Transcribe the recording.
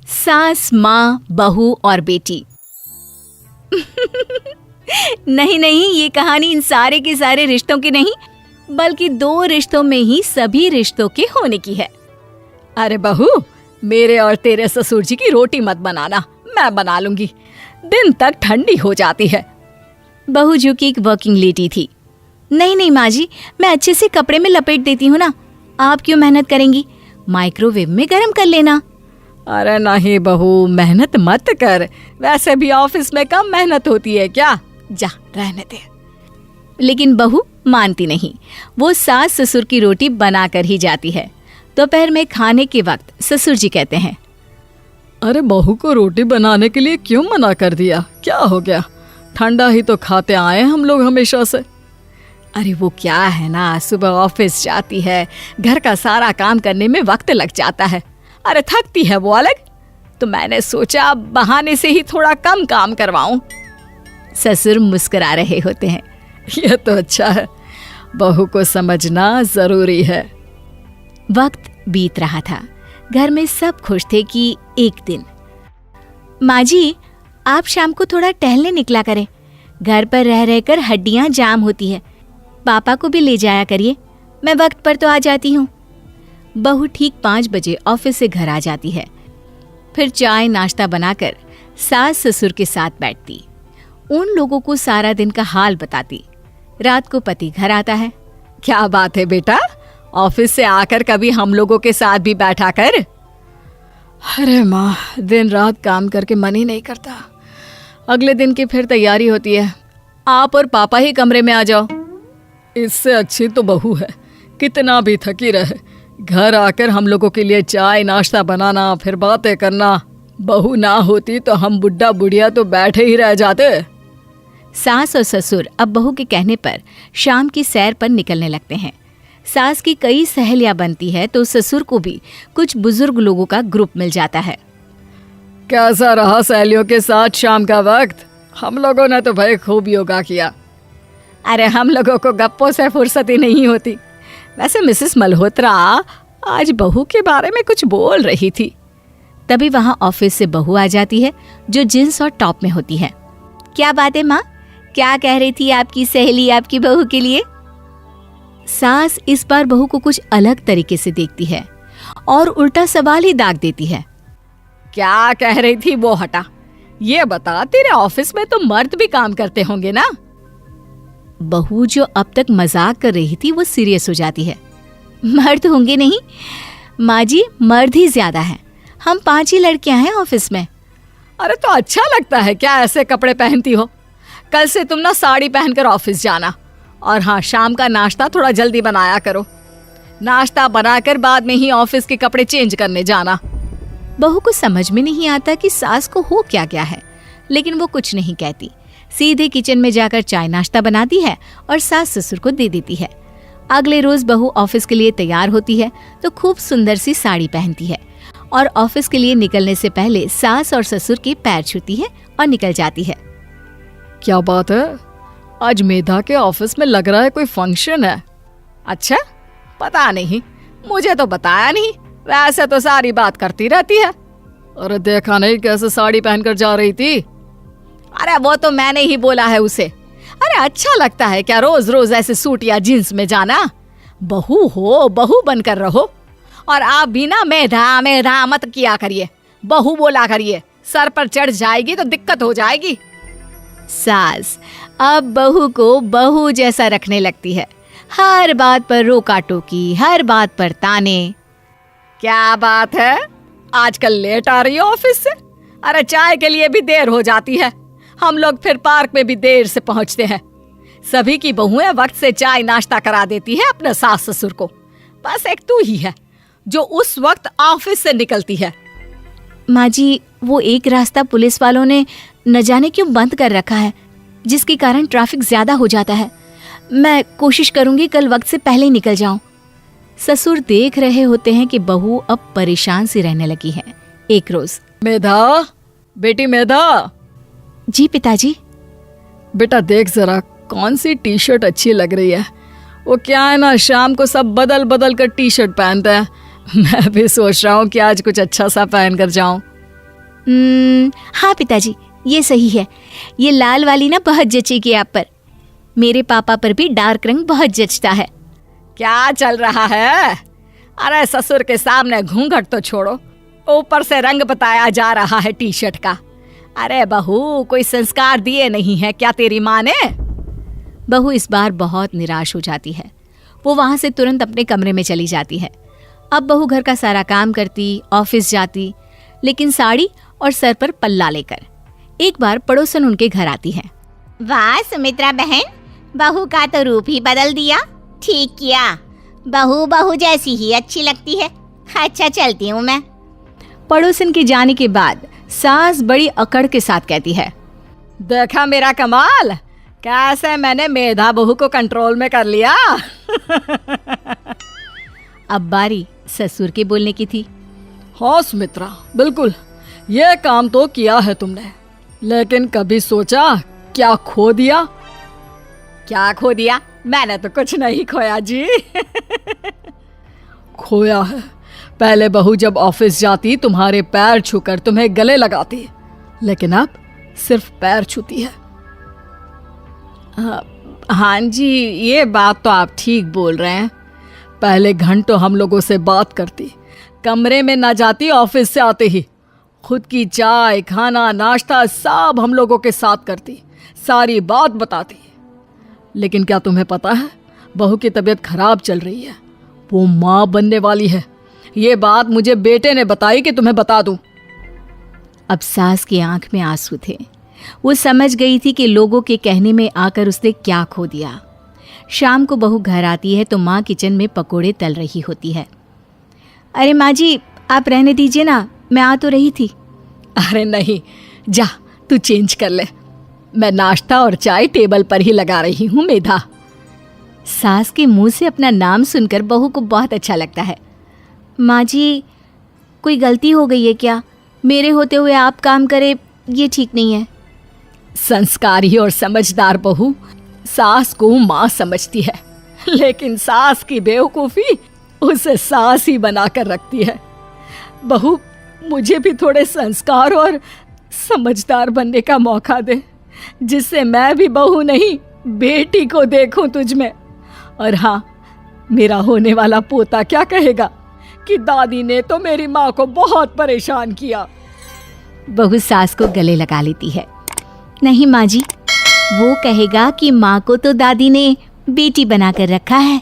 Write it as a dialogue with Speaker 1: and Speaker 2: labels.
Speaker 1: सास, माँ, बहू और बेटी। नहीं नहीं, ये कहानी इन सारे के सारे रिश्तों की नहीं, बल्कि 2 रिश्तों में ही सभी रिश्तों के होने की है। अरे बहू, मेरे और तेरे ससुर जी की रोटी मत बनाना, मैं बना लूंगी, दिन तक ठंडी हो जाती है। बहू जो कि एक वर्किंग लेडी थी। नहीं नहीं माँ जी, मैं अच्छे से कपड़े में लपेट देती हूँ ना, आप क्यों मेहनत करेंगी, माइक्रोवेव में गर्म कर लेना। अरे नहीं बहू, मेहनत मत कर, वैसे भी ऑफिस में कम मेहनत होती है क्या, जा रहने दे। लेकिन बहू मानती नहीं, वो सास ससुर की रोटी बना कर ही जाती है। दोपहर में खाने के वक्त ससुर जी कहते हैं,
Speaker 2: अरे बहू को रोटी बनाने के लिए क्यों मना कर दिया, क्या हो गया, ठंडा ही तो खाते आए हम लोग हमेशा से।
Speaker 1: अरे वो क्या है ना, सुबह ऑफिस जाती है, घर का सारा काम करने में वक्त लग जाता है, अरे थकती है वो अलग, तो मैंने सोचा बहाने से ही थोड़ा कम काम करवाऊं। ससुर मुस्कुरा रहे होते हैं।
Speaker 2: ये तो अच्छा है, बहू को समझना जरूरी है।
Speaker 1: वक्त बीत रहा था, घर में सब खुश थे कि एक दिन, माँ जी आप शाम को थोड़ा टहलने निकला करें, घर पर रह रहकर हड्डियां जाम होती है, पापा को भी ले जाया करिए, मैं वक्त पर तो आ जाती हूँ। बहू ठीक 5 बजे ऑफिस से घर आ जाती है। फिर चाय नाश्ता बनाकर सास ससुर के साथ बैठती, उन लोगों को सारा दिन का हाल बताती। रात को पति घर आता है।
Speaker 2: क्या बात है बेटा, ऑफिस से आकर कभी हम लोगों के साथ भी बैठा कर। अरे माँ, दिन रात काम करके मन ही नहीं करता, अगले दिन की फिर तैयारी होती है, आप और पापा ही कमरे में आ जाओ। इससे अच्छी तो बहू है, कितना भी थकी रहे, घर आकर हम लोगों के लिए चाय नाश्ता बनाना, फिर बातें करना। बहू ना होती तो हम बुढ़ा बुढ़िया तो बैठे ही रह जाते।
Speaker 1: सास और ससुर अब बहू के कहने पर शाम की सैर पर निकलने लगते हैं। सास की कई सहेलियां बनती है तो ससुर को भी कुछ बुजुर्ग लोगों का ग्रुप मिल जाता है।
Speaker 2: कैसा रहा सहेलियों के साथ शाम का वक्त? हम लोगों ने तो भाई खूब योगा किया।
Speaker 1: अरे हम लोगों को गप्पों से फुर्सत ही नहीं होती। वैसे मिसेस मल्होत्रा आज बहू के बारे में कुछ बोल रही थी। तभी वहां ऑफिस से बहू आ जाती है जो जींस और टॉप में होती है। क्या बात है माँ, क्या कह रही थी आपकी सहेली आपकी बहू के लिए? सास इस बार बहू को कुछ अलग तरीके से देखती है और उल्टा सवाल ही दाग देती है।
Speaker 2: क्या कह रही थी वो हटा, ये बता, तेरे ऑफिस में तो मर्द भी काम करते होंगे ना?
Speaker 1: बहू जो अब तक मजाक कर रही थी वो सीरियस हो जाती है। मर्द होंगे नहीं माँ जी, मर्द ही ज्यादा है, हम 5 ही लड़कियां हैं ऑफिस में।
Speaker 2: अरे तो अच्छा लगता है क्या ऐसे कपड़े पहनती हो? कल से तुम ना साड़ी पहनकर ऑफिस जाना, और हाँ, शाम का नाश्ता थोड़ा जल्दी बनाया करो, नाश्ता बनाकर बाद में ही ऑफिस के कपड़े चेंज करने जाना।
Speaker 1: बहू को समझ में नहीं आता कि सास को हो क्या गया है, लेकिन वो कुछ नहीं कहती, सीधे किचन में जाकर चाय नाश्ता बनाती है और सास ससुर को दे देती है। अगले रोज बहू ऑफिस के लिए तैयार होती है तो खूब सुंदर सी साड़ी पहनती है और ऑफिस के लिए निकलने से पहले सास और ससुर के पैर छूती है और निकल जाती है।
Speaker 2: क्या बात है, आज मेधा के ऑफिस में लग रहा है कोई फंक्शन है। अच्छा, पता नहीं, मुझे तो बताया नहीं, वैसे तो सारी बात करती रहती है। अरे देखा नहीं कैसे साड़ी पहनकर जा रही थी?
Speaker 1: अरे वो तो मैंने ही बोला है उसे।
Speaker 2: अरे अच्छा लगता है क्या रोज रोज ऐसे सूट या जींस में जाना? बहू हो, बहू बनकर रहो, और आप भी ना मेधा मेधा मत किया करिए, बहू बोला करिए, सर पर चढ़ जाएगी तो दिक्कत हो जाएगी।
Speaker 1: सास अब बहू को बहू जैसा रखने लगती है, हर बात पर रोका टोकी, हर बात पर ताने।
Speaker 2: क्या बात है, आजकल लेट आ रही है ऑफिस से? अरे चाय के लिए भी देर हो जाती है, हम लोग फिर पार्क में भी देर से पहुंचते हैं। सभी की बहुएं वक्त से चाय नाश्ता करा देती है अपने सास ससुर को, बस एक तू ही है जो उस वक्त ऑफिस से निकलती है।
Speaker 1: माँ जी, वो एक रास्ता पुलिस वालों ने न जाने क्यों बंद कर रखा है, जिसके कारण ट्रैफिक ज्यादा हो जाता है। मैं कोशिश करूंगी कल वक्त से पहले ही निकल जाऊं। ससुर देख रहे होते हैं कि बहू अब परेशान सी रहने लगी है। एक रोज,
Speaker 2: मेधा, बेटी मेधा।
Speaker 1: जी पिताजी।
Speaker 2: बेटा देख जरा कौन सी टी शर्ट अच्छी लग रही है। वो क्या है ना, शाम को सब बदल बदल कर टी शर्ट पहनते हैं, मैं भी सोच रहा हूँ कि आज कुछ अच्छा सा पहन कर जाऊं।
Speaker 1: हाँ पिताजी, ये सही है। ये लाल वाली ना बहुत जचेगी आप पर। मेरे पापा पर भी डार्क रंग बहुत जचता है।
Speaker 2: क्या चल रहा है? अरे ससुर के सामने घूंघट तो छोड़ो, ऊपर से रंग बताया जा रहा है टी शर्ट का। अरे बहू, कोई संस्कार दिए नहीं है क्या तेरी माँ ने?
Speaker 1: बहू इस बार बहुत निराश हो जाती है। वो वहां से तुरंत अपने कमरे में चली जाती है। अब बहू घर का सारा काम करती, ऑफिस जाती, लेकिन साड़ी और सर पर पल्ला लेकर। एक बार पड़ोसन उनके घर आती है।
Speaker 3: वाह सुमित्रा बहन, बहू का तो रूप ही बदल दिया। ठीक किया, बहू बहू जैसी ही अच्छी लगती है। अच्छा चलती हूँ मैं।
Speaker 1: पड़ोसन के जाने के बाद सास बड़ी अकड़ के साथ कहती है,
Speaker 2: देखा मेरा कमाल, कैसे मैंने मेधा बहू को कंट्रोल में कर लिया।
Speaker 1: अब बारी ससुर के बोलने की थी।
Speaker 2: हाँ सुमित्रा, बिल्कुल ये काम तो किया है तुमने, लेकिन कभी सोचा क्या खो दिया? क्या खो दिया? मैंने तो कुछ नहीं खोया जी। खोया है, पहले बहू जब ऑफिस जाती तुम्हारे पैर छूकर तुम्हें गले लगाती, लेकिन अब सिर्फ पैर छूती है। हाँ जी, ये बात तो आप ठीक बोल रहे हैं। पहले घंटों हम लोगों से बात करती, कमरे में ना जाती, ऑफिस से आते ही खुद की चाय, खाना, नाश्ता सब हम लोगों के साथ करती, सारी बात बताती। लेकिन क्या तुम्हें पता है, बहू की तबीयत खराब चल रही है, वो माँ बनने वाली है। ये बात मुझे बेटे ने बताई कि तुम्हें बता दूं।
Speaker 1: अब सास की आंख में आंसू थे। वो समझ गई थी कि लोगों के कहने में आकर उसने क्या खो दिया। शाम को बहू घर आती है तो माँ किचन में पकोड़े तल रही होती है। अरे माँ जी, आप रहने दीजिए ना, मैं आ तो रही थी।
Speaker 2: अरे नहीं, जा तू चेंज कर ले, मैं नाश्ता और चाय टेबल पर ही लगा रही हूँ मेधा।
Speaker 1: सास के मुंह से अपना नाम सुनकर बहू को बहुत अच्छा लगता है। माँ जी, कोई गलती हो गई है क्या? मेरे होते हुए आप काम करे, ये ठीक नहीं है।
Speaker 2: संस्कारी और समझदार बहू सास को माँ समझती है, लेकिन सास की बेवकूफ़ी उसे सास ही बनाकर रखती है। बहू, मुझे भी थोड़े संस्कार और समझदार बनने का मौका दे, जिससे मैं भी बहू नहीं बेटी को देखूं तुझ में। और हाँ, मेरा होने वाला पोता क्या कहेगा कि दादी ने तो मेरी माँ को बहुत परेशान किया।
Speaker 1: बहू सास को गले लगा लेती है। नहीं माँ जी, वो कहेगा कि माँ को तो दादी ने बेटी बनाकर रखा है।